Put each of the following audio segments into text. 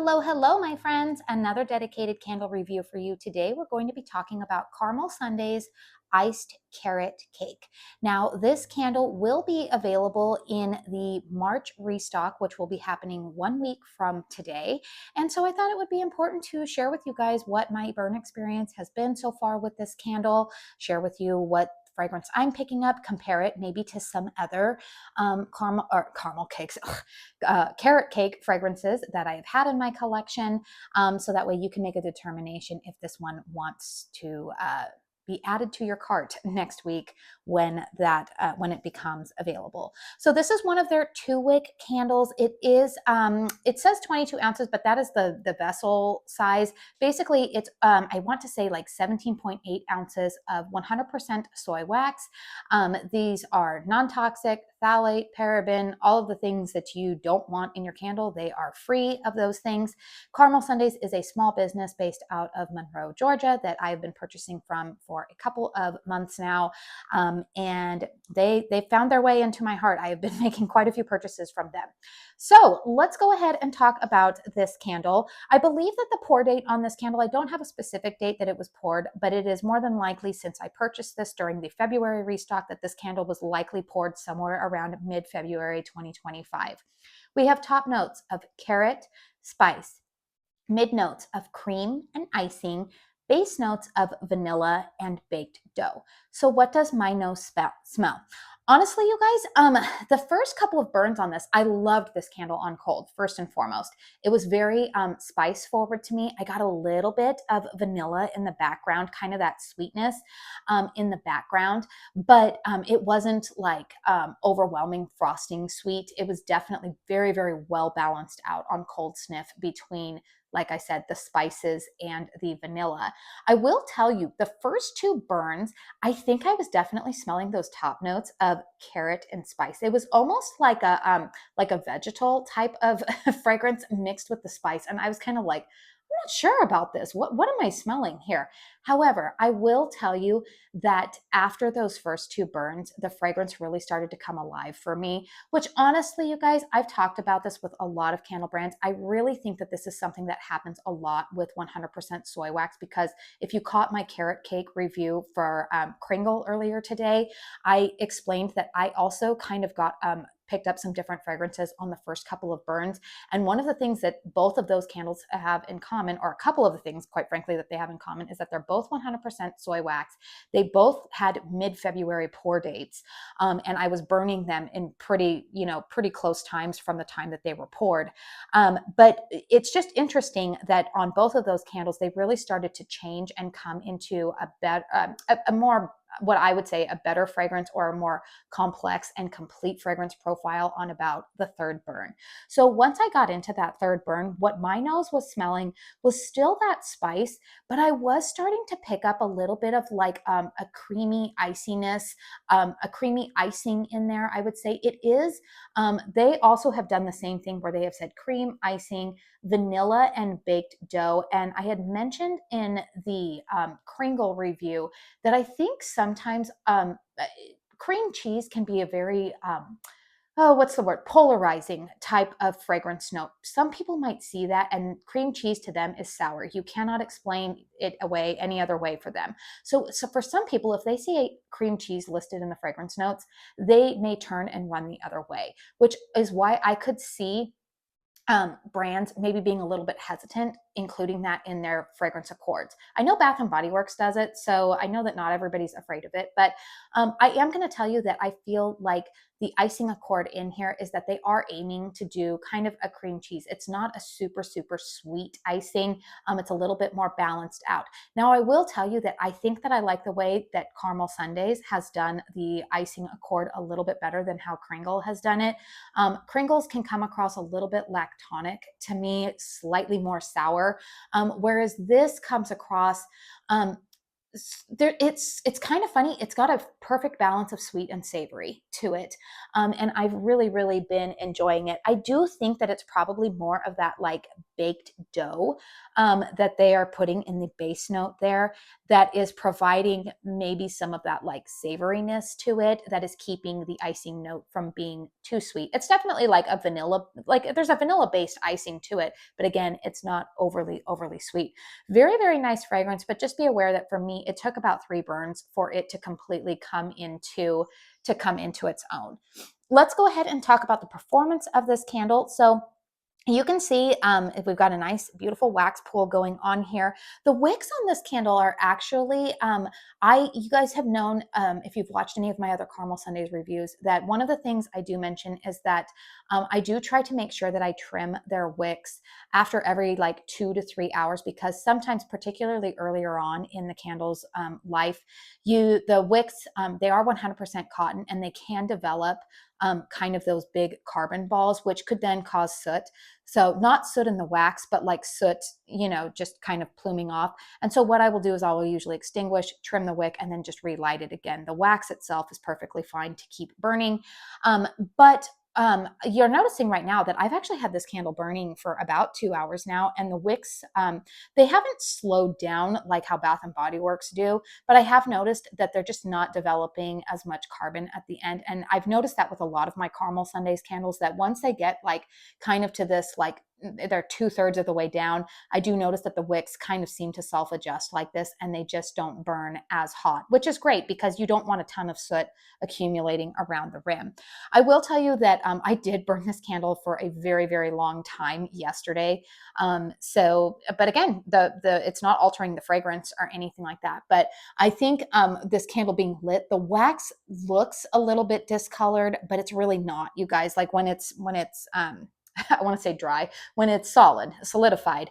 Hello, hello, my friends. Another dedicated candle review for you today. We're going to be talking about Caramel Sundae's iced carrot cake. Now, this candle will be available in the March restock, which will be happening 1 week from today. And so I thought it would be important to share with you guys what my burn experience has been so far with this candle, share with you what fragrance I'm picking up, compare it maybe to some other caramel cakes, carrot cake fragrances that I have had in my collection. So that way you can make a determination if this one wants to be added to your cart next week when when it becomes available. So this is one of their 2-wick candles. It says 22 ounces, but that is the vessel size. Basically, it's I want to say like 17.8 ounces of 100% soy wax. These are non-toxic, phthalate, paraben, all of the things that you don't want in your candle. They are free of those things. Caramel Sundaes is a small business based out of Monroe, Georgia that I've been purchasing from for a couple of months now. And they found their way into my heart. I have been making quite a few purchases from them. So let's go ahead and talk about this candle. I believe that the pour date on this candle, I don't have a specific date that it was poured, but it is more than likely, since I purchased this during the February restock, that this candle was likely poured somewhere around mid-February 2025. We have top notes of carrot, spice, mid notes of cream and icing, base notes of vanilla and baked dough. So what does my nose smell? Honestly, you guys, the first couple of burns on this, I loved this candle on cold, first and foremost. It was very spice forward to me. I got a little bit of vanilla in the background, kind of that sweetness in the background, but it wasn't like overwhelming frosting sweet. It was definitely very, very well balanced out on cold sniff between, like I said, the spices and the vanilla. I will tell you, the first two burns, I think I was definitely smelling those top notes of carrot and spice. It was almost like a vegetal type of fragrance mixed with the spice. And I was kind of like, I'm not sure about this. What am I smelling here? However, I will tell you that after those first two burns, the fragrance really started to come alive for me, which honestly, you guys, I've talked about this with a lot of candle brands. I really think that this is something that happens a lot with 100% soy wax, because if you caught my carrot cake review for Kringle earlier today, I explained that I also kind of got picked up some different fragrances on the first couple of burns. And one of the things that both of those candles have in common, or a couple of the things, quite frankly, that they have in common, is that they're both 100% soy wax. They both had mid-February pour dates. And I was burning them in pretty close times from the time that they were poured. But it's just interesting that on both of those candles, they really started to change and come into a more, what I would say, a better fragrance, or a more complex and complete fragrance profile on about the third burn. So once I got into that third burn, what my nose was smelling was still that spice, but I was starting to pick up a little bit of like a creamy iciness, a creamy icing in there. I would say it is. They also have done the same thing where they have said cream, icing, vanilla, and baked dough. And I had mentioned in the Kringle review that I think sometimes cream cheese can be a very what's the word? Polarizing type of fragrance note. Some people might see that, and cream cheese to them is sour. You cannot explain it away any other way for them. So for some people, if they see a cream cheese listed in the fragrance notes, they may turn and run the other way, which is why I could see brands maybe being a little bit hesitant including that in their fragrance accords. I know Bath and Body Works does it, so I know that not everybody's afraid of it, but I am going to tell you that I feel like the icing accord in here is that they are aiming to do kind of a cream cheese. It's not a super, super sweet icing. It's a little bit more balanced out. Now, I will tell you that I think that I like the way that Caramel Sundaes has done the icing accord a little bit better than how Kringle has done it. Kringles can come across a little bit lactonic to me, slightly more sour, whereas this comes across it's kind of funny. It's got a perfect balance of sweet and savory to it, and I've really been enjoying it. I do think that it's probably more of that like baked dough that they are putting in the base note there that is providing maybe some of that like savoriness to it that is keeping the icing note from being too sweet. It's definitely like a vanilla, like there's a vanilla based icing to it, but again, it's not overly sweet. Very nice fragrance, but just be aware that for me, it took about 3 burns for it to completely come into its own. Let's go ahead and talk about the performance of this candle. So you can see if we've got a nice, beautiful wax pool going on here. The wicks on this candle are actually, you guys have known, if you've watched any of my other Caramel Sundays reviews, that one of the things I do mention is that I do try to make sure that I trim their wicks after every like 2 to 3 hours, because sometimes, particularly earlier on in the candle's life, the wicks, they are 100% cotton and they can develop kind of those big carbon balls, which could then cause soot. So not soot in the wax, but like soot, just kind of pluming off. And so what I will do is I will usually extinguish, trim the wick, and then just relight it again. The wax itself is perfectly fine to keep burning. But you're noticing right now that I've actually had this candle burning for about 2 hours now, and the wicks, they haven't slowed down like how Bath and Body Works do, but I have noticed that they're just not developing as much carbon at the end. And I've noticed that with a lot of my Caramel Sundays candles, that once they get like kind of to this, like they're 2/3 of the way down, I do notice that the wicks kind of seem to self-adjust like this, and they just don't burn as hot, which is great because you don't want a ton of soot accumulating around the rim. I will tell you that I did burn this candle for a very long time yesterday. But again, it's not altering the fragrance or anything like that. But I think this candle being lit, the wax looks a little bit discolored, but it's really not, you guys. Like when it's I want to say dry, when it's solidified,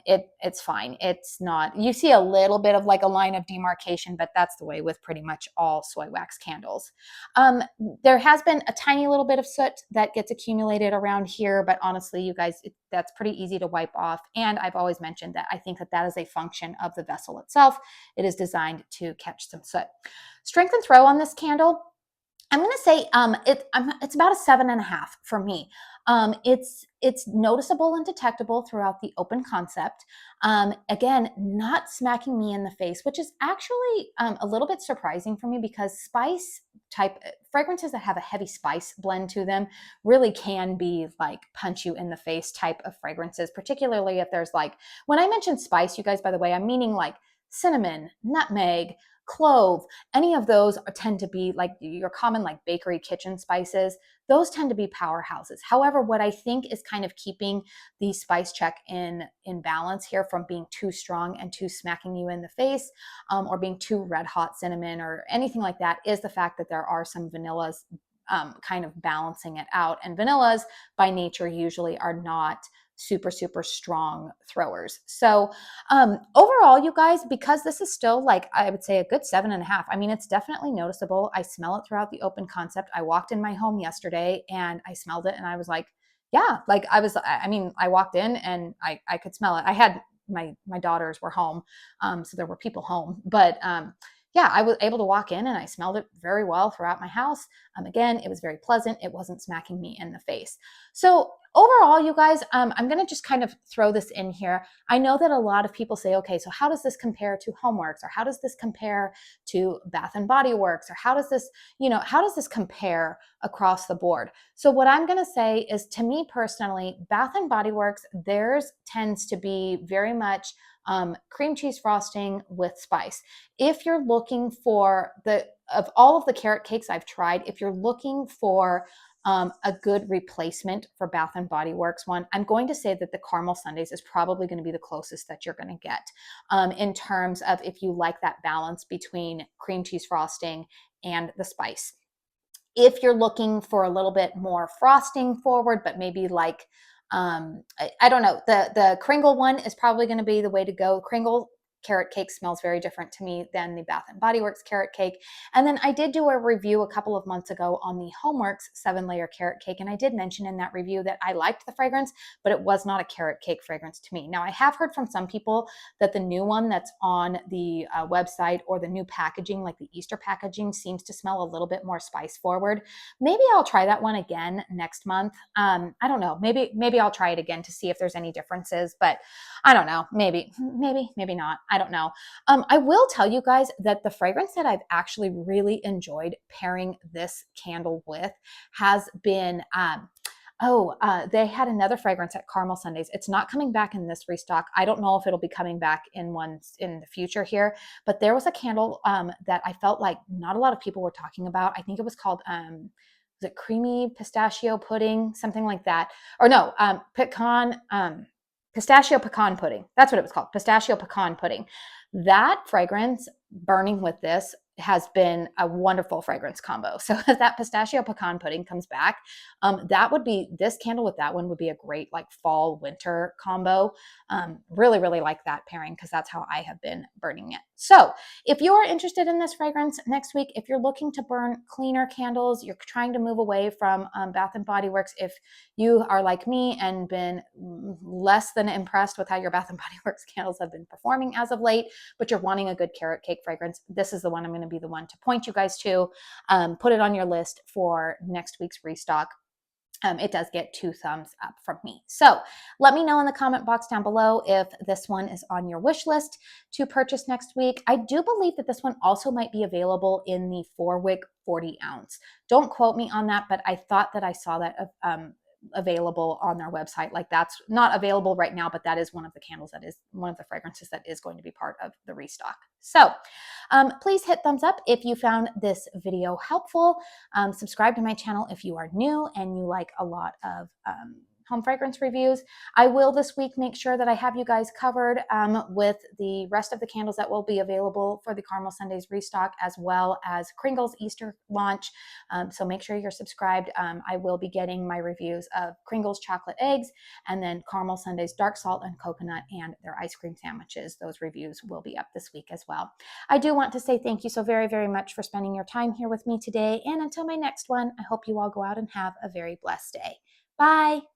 it's fine. It's not, you see a little bit of like a line of demarcation, but that's the way with pretty much all soy wax candles. There has been a tiny little bit of soot that gets accumulated around here, but honestly, you guys, that's pretty easy to wipe off. And I've always mentioned that I think that is a function of the vessel itself. It is designed to catch some soot. Strength and throw on this candle, I'm going to say it's about a 7.5 for me. It's noticeable and detectable throughout the open concept. Again, not smacking me in the face, which is actually a little bit surprising for me, because spice type fragrances that have a heavy spice blend to them really can be like punch you in the face type of fragrances, particularly if there's like, when I mention spice, you guys, by the way, I'm meaning like cinnamon, nutmeg, clove. Any of those tend to be like your common like bakery kitchen spices. Those tend to be powerhouses. However, what I think is kind of keeping the spice check in balance here from being too strong and too smacking you in the face, or being too red hot cinnamon or anything like that, is the fact that there are some vanillas kind of balancing it out. And vanillas by nature usually are not super strong throwers. So overall, you guys, because this is still like, I would say a good 7.5. I mean, it's definitely noticeable. I smell it throughout the open concept. I walked in my home yesterday and I smelled it and I was like, yeah, like I mean, I walked in and I could smell it. I had my daughters were home. So there were people home, but yeah, I was able to walk in and I smelled it very well throughout my house. Again, it was very pleasant. It wasn't smacking me in the face. So overall, you guys, I'm going to just kind of throw this in here. I know that a lot of people say, okay, so how does this compare to Homeworks, or how does this compare to Bath and Body Works, or how does this compare across the board? So what I'm going to say is, to me personally, Bath and Body Works, theirs tends to be very much cream cheese frosting with spice. If you're looking for of all of the carrot cakes I've tried, if you're looking for a good replacement for Bath and Body Works one, I'm going to say that the Caramel Sundays is probably going to be the closest that you're going to get in terms of if you like that balance between cream cheese frosting and the spice. If you're looking for a little bit more frosting forward, but maybe like, I don't know, the Kringle one is probably going to be the way to go. Kringle carrot cake smells very different to me than the Bath and Body Works carrot cake. And then I did do a review a couple of months ago on the Homeworks 7-layer carrot cake, and I did mention in that review that I liked the fragrance, but it was not a carrot cake fragrance to me. Now, I have heard from some people that the new one that's on the website or the new packaging, like the Easter packaging, seems to smell a little bit more spice forward. Maybe I'll try that one again next month. I don't know. Maybe I'll try it again to see if there's any differences, but I don't know. Maybe not. I don't know. I will tell you guys that the fragrance that I've actually really enjoyed pairing this candle with has been they had another fragrance at Caramel Sundays. It's not coming back in this restock. I don't know if it'll be coming back in ones in the future here, but there was a candle that I felt like not a lot of people were talking about. I think it was called was it creamy pistachio pudding, something like that, or no, pistachio pecan pudding. That's what it was called, pistachio pecan pudding. That fragrance burning with this has been a wonderful fragrance combo. So if that pistachio pecan pudding comes back, that would be, this candle with that one would be a great like fall winter combo. Really, really like that pairing because that's how I have been burning it. So if you're interested in this fragrance next week, if you're looking to burn cleaner candles, you're trying to move away from Bath and Body Works, if you are like me and been less than impressed with how your Bath and Body Works candles have been performing as of late, but you're wanting a good carrot cake fragrance, this is the one I'm going to be the one to point you guys to. Put it on your list for next week's restock. It does get 2 thumbs up from me. So let me know in the comment box down below if this one is on your wish list to purchase next week. I do believe that this one also might be available in the 4-wick 40 ounce. Don't quote me on that, but I thought that I saw that available on their website. Like that's not available right now, but that is one of the candles, that is one of the fragrances that is going to be part of the restock. So please hit thumbs up if you found this video helpful. Subscribe to my channel if you are new and you like a lot of home fragrance reviews. I will this week make sure that I have you guys covered with the rest of the candles that will be available for the Caramel Sundays restock, as well as Kringle's Easter launch. So make sure you're subscribed. I will be getting my reviews of Kringle's chocolate eggs and then Caramel Sundays dark salt and coconut and their ice cream sandwiches. Those reviews will be up this week as well. I do want to say thank you so very, very much for spending your time here with me today. And until my next one, I hope you all go out and have a very blessed day. Bye.